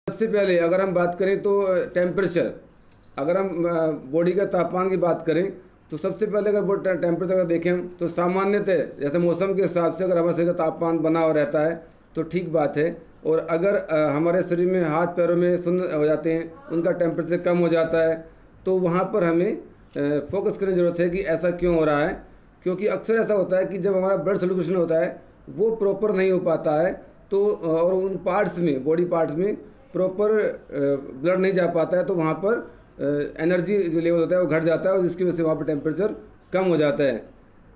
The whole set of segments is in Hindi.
सबसे पहले अगर हम बात करें तो टेम्परेचर, अगर हम बॉडी का तापमान की बात करें तो सबसे पहले अगर वो टेम्परेचर अगर देखें हम तो सामान्यतः जैसे मौसम के हिसाब से अगर हमारे शरीर का तापमान बना हुआ रहता है तो ठीक बात है। और अगर हमारे शरीर में हाथ पैरों में सुन्न हो जाते हैं, उनका टेम्परेचर कम हो जाता है, तो वहाँ पर हमें फोकस करने की ज़रूरत है कि ऐसा क्यों हो रहा है। क्योंकि अक्सर ऐसा होता है कि जब हमारा ब्लड सर्कुलेशन होता है वो प्रॉपर नहीं हो पाता है, तो और उन पार्ट्स में, बॉडी पार्ट्स में प्रॉपर ब्लड नहीं जा पाता है, तो वहाँ पर एनर्जी जो लेवल होता है वो घट जाता है और जिसकी वजह से वहाँ पर टेम्परेचर कम हो जाता है।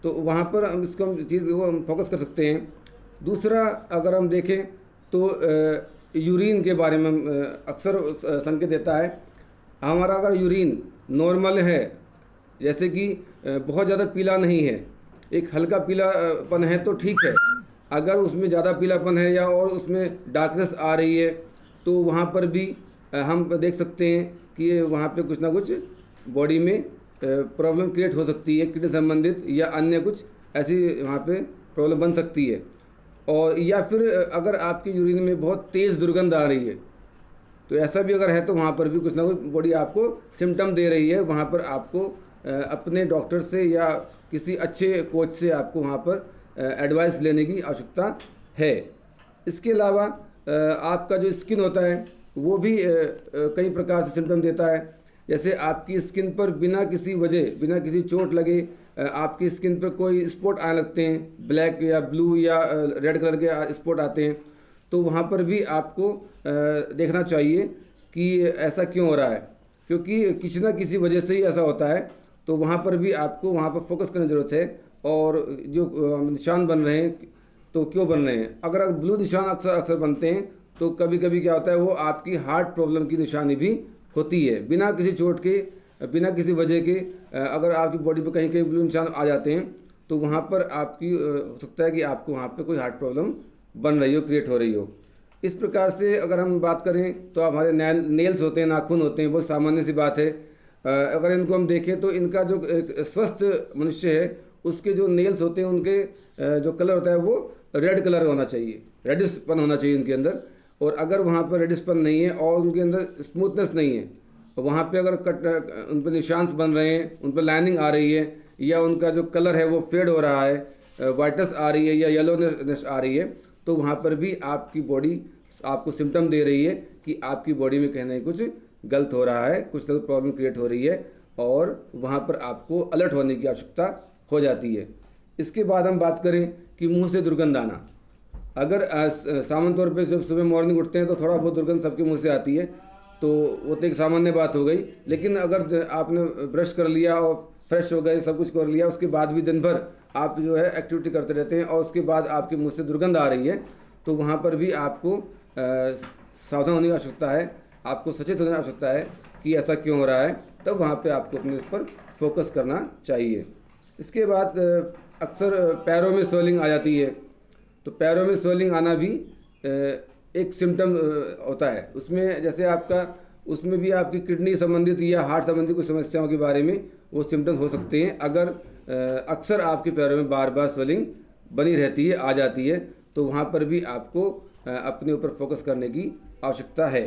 तो वहाँ पर हम इसको हम चीज़ को हम फोकस कर सकते हैं। दूसरा अगर हम देखें तो यूरिन के बारे में अक्सर संकेत देता है। हमारा अगर यूरिन नॉर्मल है, जैसे कि बहुत ज़्यादा पीला नहीं है, एक हल्का पीलापन है तो ठीक है। अगर उसमें ज़्यादा पीलापन है या और उसमें डार्कनेस आ रही है तो वहाँ पर भी हम देख सकते हैं कि वहाँ पे कुछ ना कुछ बॉडी में प्रॉब्लम क्रिएट हो सकती है, किडनी संबंधित या अन्य कुछ ऐसी वहाँ पे प्रॉब्लम बन सकती है। और या फिर अगर आपकी यूरिन में बहुत तेज़ दुर्गंध आ रही है तो ऐसा भी अगर है तो वहाँ पर भी कुछ ना कुछ बॉडी आपको सिम्टम दे रही है। वहाँ पर आपको अपने डॉक्टर से या किसी अच्छे कोच से आपको वहाँ पर एडवाइस लेने की आवश्यकता है। इसके अलावा आपका जो स्किन होता है वो भी कई प्रकार से सिम्टम देता है। जैसे आपकी स्किन पर बिना किसी वजह, बिना किसी चोट लगे आपकी स्किन पर कोई स्पॉट आने लगते हैं, ब्लैक या ब्लू या रेड कलर के स्पॉट आते हैं, तो वहाँ पर भी आपको देखना चाहिए कि ऐसा क्यों हो रहा है, क्योंकि किसी न किसी वजह से ही ऐसा होता है। तो वहाँ पर भी आपको वहाँ पर फोकस करने की ज़रूरत है। और जो निशान बन रहे हैं तो क्यों बन रहे हैं, अगर ब्लू निशान अक्सर अक्सर बनते हैं तो कभी कभी क्या होता है वो आपकी हार्ट प्रॉब्लम की निशानी भी होती है। बिना किसी चोट के, बिना किसी वजह के अगर आपकी बॉडी पर कहीं कहीं ब्लू निशान आ जाते हैं तो वहाँ पर आपकी हो सकता है कि आपको वहाँ पर कोई हार्ट प्रॉब्लम बन रही हो, क्रिएट हो रही हो। इस प्रकार से अगर हम बात करें तो हमारे नेल्स होते हैं, नाखून होते हैं, बहुत सामान्य सी बात है। अगर इनको हम देखें तो इनका जो एक स्वस्थ मनुष्य है उसके जो नेल्स होते हैं उनके जो कलर होता है वो रेड कलर होना चाहिए, रेडिशपन होना चाहिए उनके अंदर। और अगर वहाँ पर रेडिशपन नहीं है और उनके अंदर स्मूथनेस नहीं है, वहाँ पे अगर उन पर निशान बन रहे हैं, उन पर लाइनिंग आ रही है या उनका जो कलर है वो फेड हो रहा है, वाइटनेस आ रही है या येलोनेस आ रही है, तो वहाँ पर भी आपकी बॉडी आपको सिम्टम दे रही है कि आपकी बॉडी में कहीं ना कुछ गलत हो रहा है, कुछ ना कुछ प्रॉब्लम क्रिएट हो रही है और वहाँ पर आपको अलर्ट होने की आवश्यकता हो जाती है। इसके बाद हम बात करें कि मुंह से दुर्गंध आना। अगर सामान्य तौर पे जब सुबह मॉर्निंग उठते हैं तो थोड़ा बहुत दुर्गंध सबके मुंह से आती है, तो वो तो एक सामान्य बात हो गई। लेकिन अगर आपने ब्रश कर लिया और फ्रेश हो गए, सब कुछ कर लिया, उसके बाद भी दिन भर आप जो है एक्टिविटी करते रहते हैं और उसके बाद आपके मुंह से दुर्गंध आ रही है, तो वहाँ पर भी आपको सावधान होने की आवश्यकता है, आपको सचेत होने की आवश्यकता है कि ऐसा क्यों हो रहा है। तब वहाँ पे आपको अपने ऊपर फोकस करना चाहिए। इसके बाद अक्सर पैरों में स्वेलिंग आ जाती है, तो पैरों में स्वेलिंग आना भी एक सिम्टम होता है। उसमें जैसे आपका, उसमें भी आपकी किडनी संबंधित या हार्ट संबंधित कुछ समस्याओं के बारे में वो सिम्टम्स हो सकते हैं। अगर अक्सर आपके पैरों में बार बार स्वेलिंग बनी रहती है, आ जाती है, तो वहाँ पर भी आपको अपने ऊपर फोकस करने की आवश्यकता है।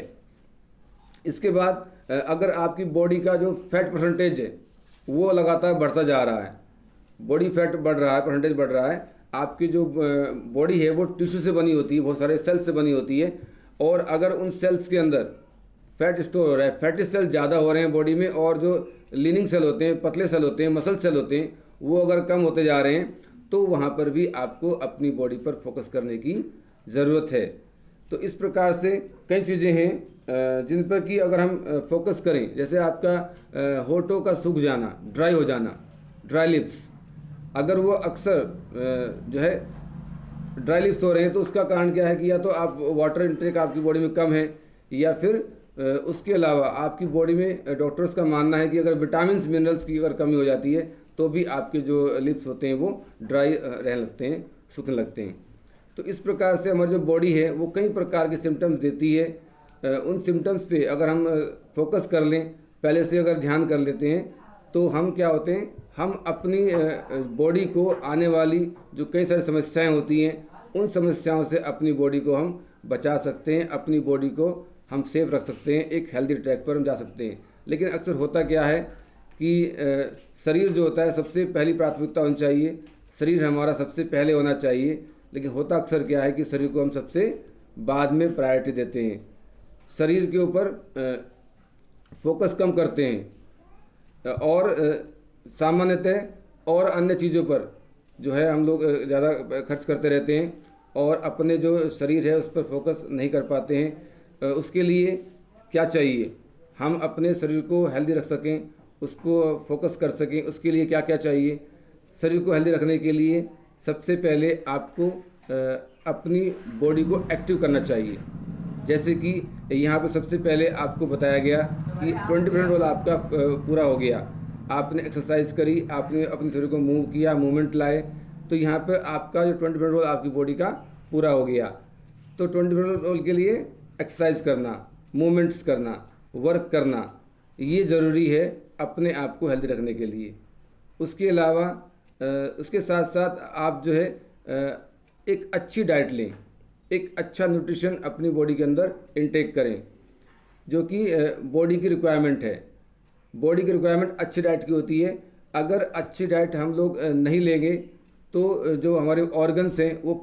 इसके बाद अगर आपकी बॉडी का जो फैट परसेंटेज है वो लगातार बढ़ता जा रहा है, बॉडी फैट बढ़ रहा है, परसेंटेज बढ़ रहा है, आपकी जो बॉडी है वो टिश्यू से बनी होती है, बहुत सारे सेल्स से बनी होती है, और अगर उन सेल्स के अंदर फैट स्टोर हो रहा है, फैटी सेल ज़्यादा हो रहे हैं बॉडी में, और जो लीनिंग सेल होते हैं, पतले सेल होते हैं, मसल सेल होते हैं, वो अगर कम होते जा रहे हैं, तो वहाँ पर भी आपको अपनी बॉडी पर फोकस करने की ज़रूरत है। तो इस प्रकार से कई चीज़ें हैं जिन पर कि अगर हम फोकस करें, जैसे आपका होठों का सूख जाना, ड्राई हो जाना, ड्राई लिप्स, अगर वो अक्सर जो है ड्राई लिप्स हो रहे हैं तो उसका कारण क्या है कि या तो आप वाटर इंटेक आपकी बॉडी में कम है, या फिर उसके अलावा आपकी बॉडी में डॉक्टर्स का मानना है कि अगर विटामिन मिनरल्स की अगर कमी हो जाती है तो भी आपके जो लिप्स होते हैं वो ड्राई रहने लगते हैं, सूखने लगते हैं। तो इस प्रकार से हमारी जो बॉडी है वो कई प्रकार के सिम्टम्स देती है। उन सिम्टम्स पे अगर हम फोकस कर लें, पहले से अगर ध्यान कर लेते हैं, तो हम क्या होते हैं, हम अपनी बॉडी को आने वाली जो कई सारी समस्याएं होती हैं उन समस्याओं से अपनी बॉडी को हम बचा सकते हैं, अपनी बॉडी को हम सेफ रख सकते हैं, एक हेल्दी ट्रैक पर हम जा सकते हैं। लेकिन अक्सर होता क्या है कि शरीर जो होता है सबसे पहली प्राथमिकता होनी चाहिए, शरीर हमारा सबसे पहले होना चाहिए। लेकिन होता अक्सर क्या है कि शरीर को हम सबसे बाद में प्रायोरिटी देते हैं, शरीर के ऊपर फोकस कम करते हैं और सामान्यतः और अन्य चीज़ों पर जो है हम लोग ज़्यादा खर्च करते रहते हैं और अपने जो शरीर है उस पर फोकस नहीं कर पाते हैं। उसके लिए क्या चाहिए, हम अपने शरीर को हेल्दी रख सकें, उसको फोकस कर सकें, उसके लिए क्या क्या चाहिए। शरीर को हेल्दी रखने के लिए सबसे पहले आपको अपनी बॉडी को एक्टिव करना चाहिए। जैसे कि यहाँ पे सबसे पहले आपको बताया गया कि 20% रोल आपका पूरा हो गया, आपने एक्सरसाइज करी, आपने अपने शरीर को मूव किया, मूवमेंट लाए, तो यहाँ पे आपका जो 20% रोल आपकी बॉडी का पूरा हो गया। तो 20% रोल के लिए एक्सरसाइज करना, मूवमेंट्स करना, वर्क करना, ये ज़रूरी है अपने आप को हेल्दी रखने के लिए। उसके अलावा उसके साथ साथ आप जो है एक अच्छी डाइट लें, एक अच्छा न्यूट्रिशन अपनी बॉडी के अंदर इनटेक करें, जो कि बॉडी की रिक्वायरमेंट है। बॉडी की रिक्वायरमेंट अच्छी डाइट की होती है। अगर अच्छी डाइट हम लोग नहीं लेंगे तो जो हमारे ऑर्गन्स हैं वो